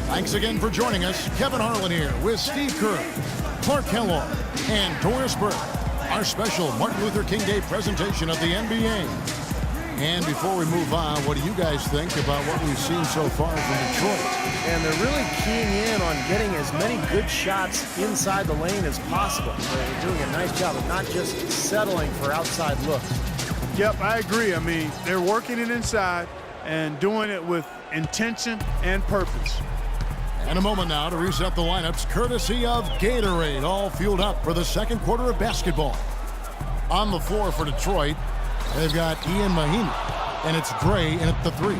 Thanks again for joining us. Kevin Harlan here with Steve Kerr, Clark Kellogg, and Doris Burke. Our special Martin Luther King Day presentation of the NBA. And before we move on, what do you guys think about what we've seen so far from Detroit? And they're really keying in on getting as many good shots inside the lane as possible. They're doing a nice job of not just settling for outside looks. Yep, I agree. I mean, they're working it inside and doing it with intention and purpose. And a moment now to reset the lineups, courtesy of Gatorade, all fueled up for the second quarter of basketball. On the floor for Detroit, they've got Ian Mahinmi, and it's Gray in at the 3.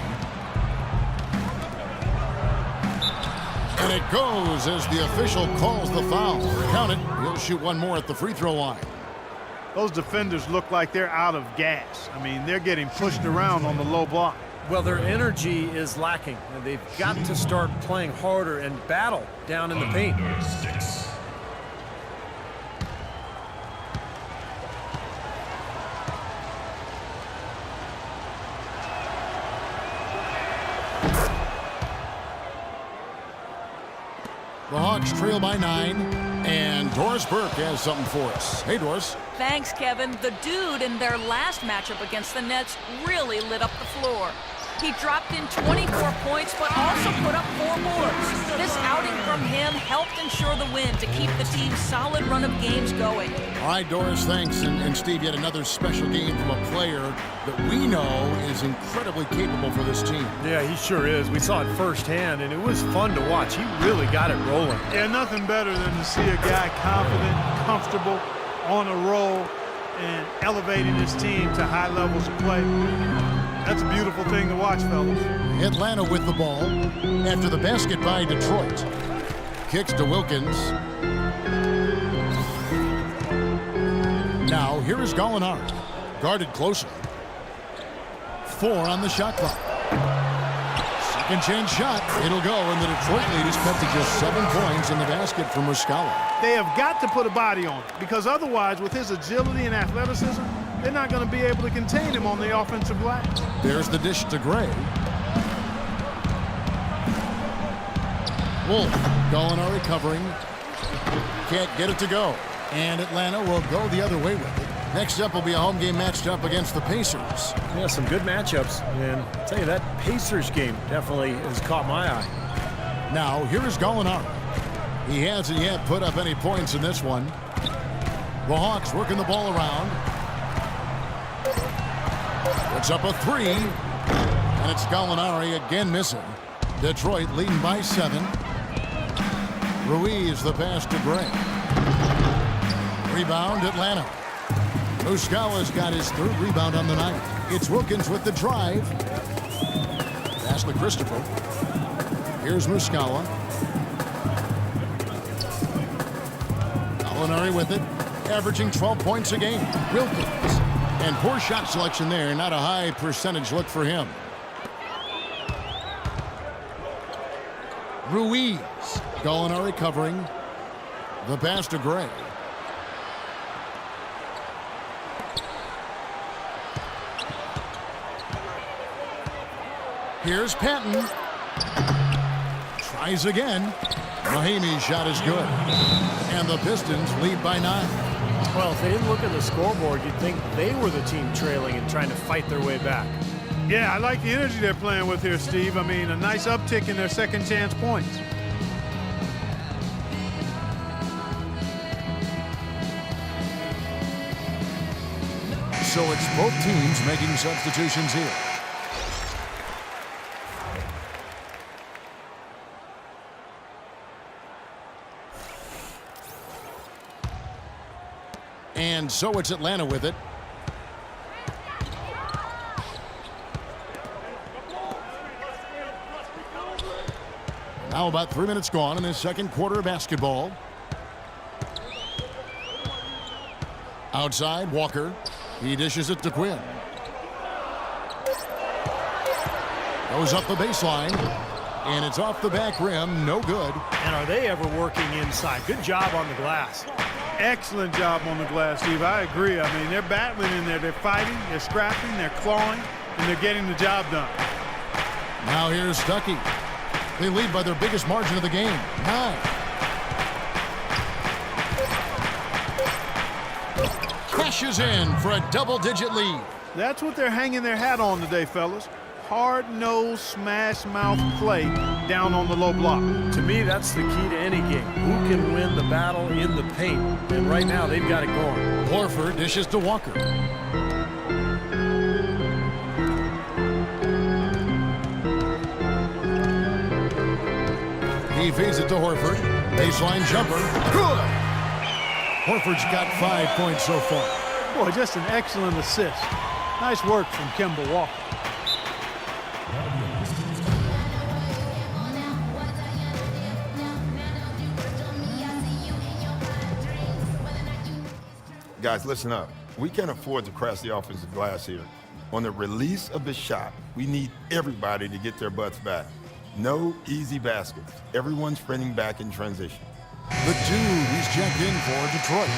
And it goes as the official calls the foul. Count it. He'll shoot one more at the free throw line. Those defenders look like they're out of gas. I mean, they're getting pushed around on the low block. Well, their energy is lacking. They've got to start playing harder and battle down in the paint. The Hawks trail by 9, and Doris Burke has something for us. Hey, Doris. Thanks, Kevin. The dude in their last matchup against the Nets really lit up the floor. He dropped in 24 points, but also put up 4 boards. This outing from him helped ensure the win to keep the team's solid run of games going. All right, Doris, thanks. And Steve, yet another special game from a player that we know is incredibly capable for this team. Yeah, he sure is. We saw it firsthand, and it was fun to watch. He really got it rolling. Yeah, nothing better than to see a guy confident, comfortable, on a roll, and elevating his team to high levels of play. That's a beautiful thing to watch, fellas. Atlanta with the ball after the basket by Detroit. Kicks to Wilkins. Now, here is Gallinari. Guarded closely. 4 on the shot clock. Second chance shot. It'll go, and the Detroit lead is cut to just 7 points in the basket from Muscala. They have got to put a body on it, because otherwise, with his agility and athleticism, they're not going to be able to contain him on the offensive glass. There's the dish to Gray. Wolf, Gallinari covering. Can't get it to go. And Atlanta will go the other way with it. Next up will be a home game matched up against the Pacers. Yeah, some good matchups. And I'll tell you, that Pacers game definitely has caught my eye. Now, here is Gallinari. He hasn't yet put up any points in this one. The Hawks working the ball around. It's up a 3, and it's Gallinari again missing. Detroit leading by 7. Ruiz the pass to Gray. Rebound Atlanta. Muscala's got his 3rd rebound on the night. It's Wilkins with the drive. Pass to Christopher. Here's Muscala. Gallinari with it, averaging 12 points a game. Wilkins. And poor shot selection there. Not a high percentage look for him. Ruiz. Gallinari covering. The pass to Gray. Here's Patton. Tries again. Mahinmi's shot is good. And the Pistons lead by 9. Well, if they didn't look at the scoreboard, you'd think they were the team trailing and trying to fight their way back. Yeah, I like the energy they're playing with here, Steve. I mean, a nice uptick in their second chance points. So it's both teams making substitutions here. And so it's Atlanta with it. Now about 3 minutes gone in this second quarter of basketball. Outside, Walker. He dishes it to Quinn. Goes up the baseline. And it's off the back rim. No good. And are they ever working inside? Good job on the glass. Excellent job on the glass, Steve. I agree. I mean, they're battling in there. They're fighting, they're scrapping, they're clawing, and they're getting the job done. Now here's Stuckey. They lead by their biggest margin of the game, 9. Cashes in for a double-digit lead. That's what they're hanging their hat on today, fellas. Hard-nosed, smash-mouth play down on the low block. To me, that's the key to any game. Who can win the battle in the paint? And right now, they've got it going. Horford dishes to Walker. He feeds it to Horford. Baseline jumper. Good! Horford's got 5 points so far. Boy, just an excellent assist. Nice work from Kemba Walker. Guys, listen up. We can't afford to crash the offensive glass here. On the release of the shot, we need everybody to get their butts back. No easy baskets. Everyone's sprinting back in transition. The dude he's checked in for Detroit.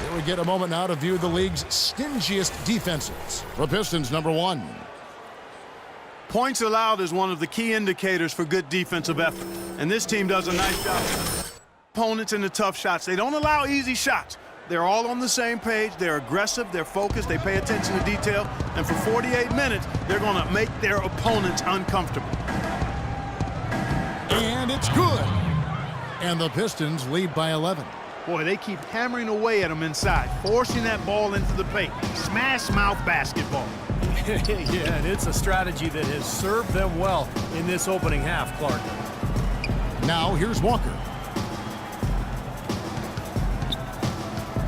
Here we get a moment now to view the league's stingiest defenses. The Pistons, number 1. Points allowed is one of the key indicators for good defensive effort. And this team does a nice job. Opponents in the tough shots. They don't allow easy shots. They're all on the same page. They're aggressive. They're focused. They pay attention to detail. And for 48 minutes, they're going to make their opponents uncomfortable. And it's good. And the Pistons lead by 11. Boy, they keep hammering away at them inside, forcing that ball into the paint. Smash mouth basketball. Yeah, and it's a strategy that has served them well in this opening half, Clark. Now here's Walker.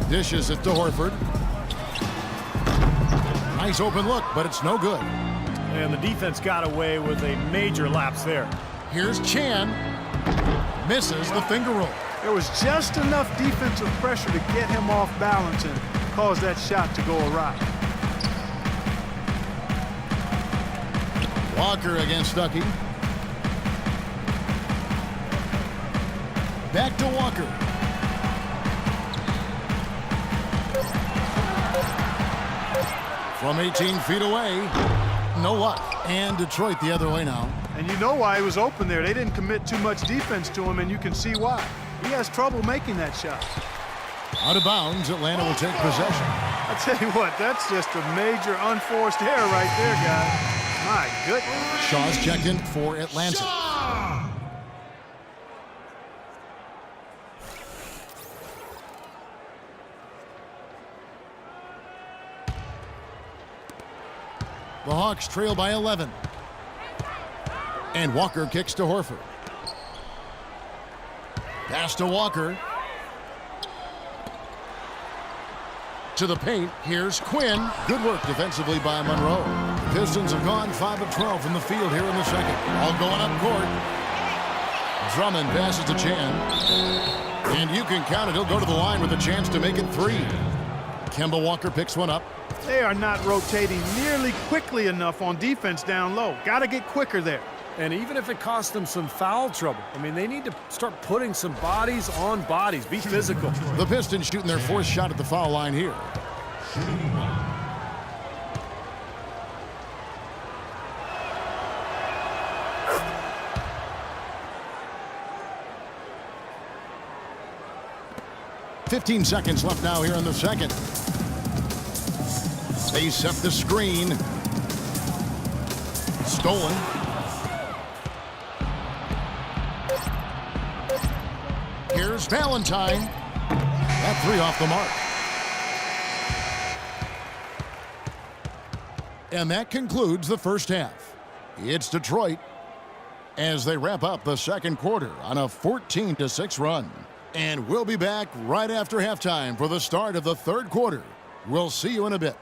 Dishes it to Horford. Nice open look, but it's no good. And the defense got away with a major lapse there. Here's Chan. Misses the finger roll. There was just enough defensive pressure to get him off balance and cause that shot to go awry. Walker against Stuckey. Back to Walker. From 18 feet away. No luck. And Detroit the other way now. And you know why he was open there. They didn't commit too much defense to him, and you can see why. He has trouble making that shot. Out of bounds, Atlanta will take possession. I tell you what, that's just a major unforced error right there, guys. My goodness. Shaw's checked in for Atlanta. The Hawks trail by 11. And Walker kicks to Horford. Pass to Walker. To the paint, here's Quinn. Good work defensively by Monroe. The Pistons have gone 5 of 12 from the field here in the second. All going up court. Drummond passes to Chan. And you can count it. He'll go to the line with a chance to make it 3. Kemba Walker picks one up. They are not rotating nearly quickly enough on defense down low. Got to get quicker there. And even if it costs them some foul trouble, I mean, they need to start putting some bodies on bodies. Be physical. The Pistons shooting their 4th shot at the foul line here. .15 seconds left now here in the second. They set the screen. Stolen. Here's Valentine. That 3 off the mark. And that concludes the first half. It's Detroit as they wrap up the second quarter on a 14-6 run. And we'll be back right after halftime for the start of the third quarter. We'll see you in a bit.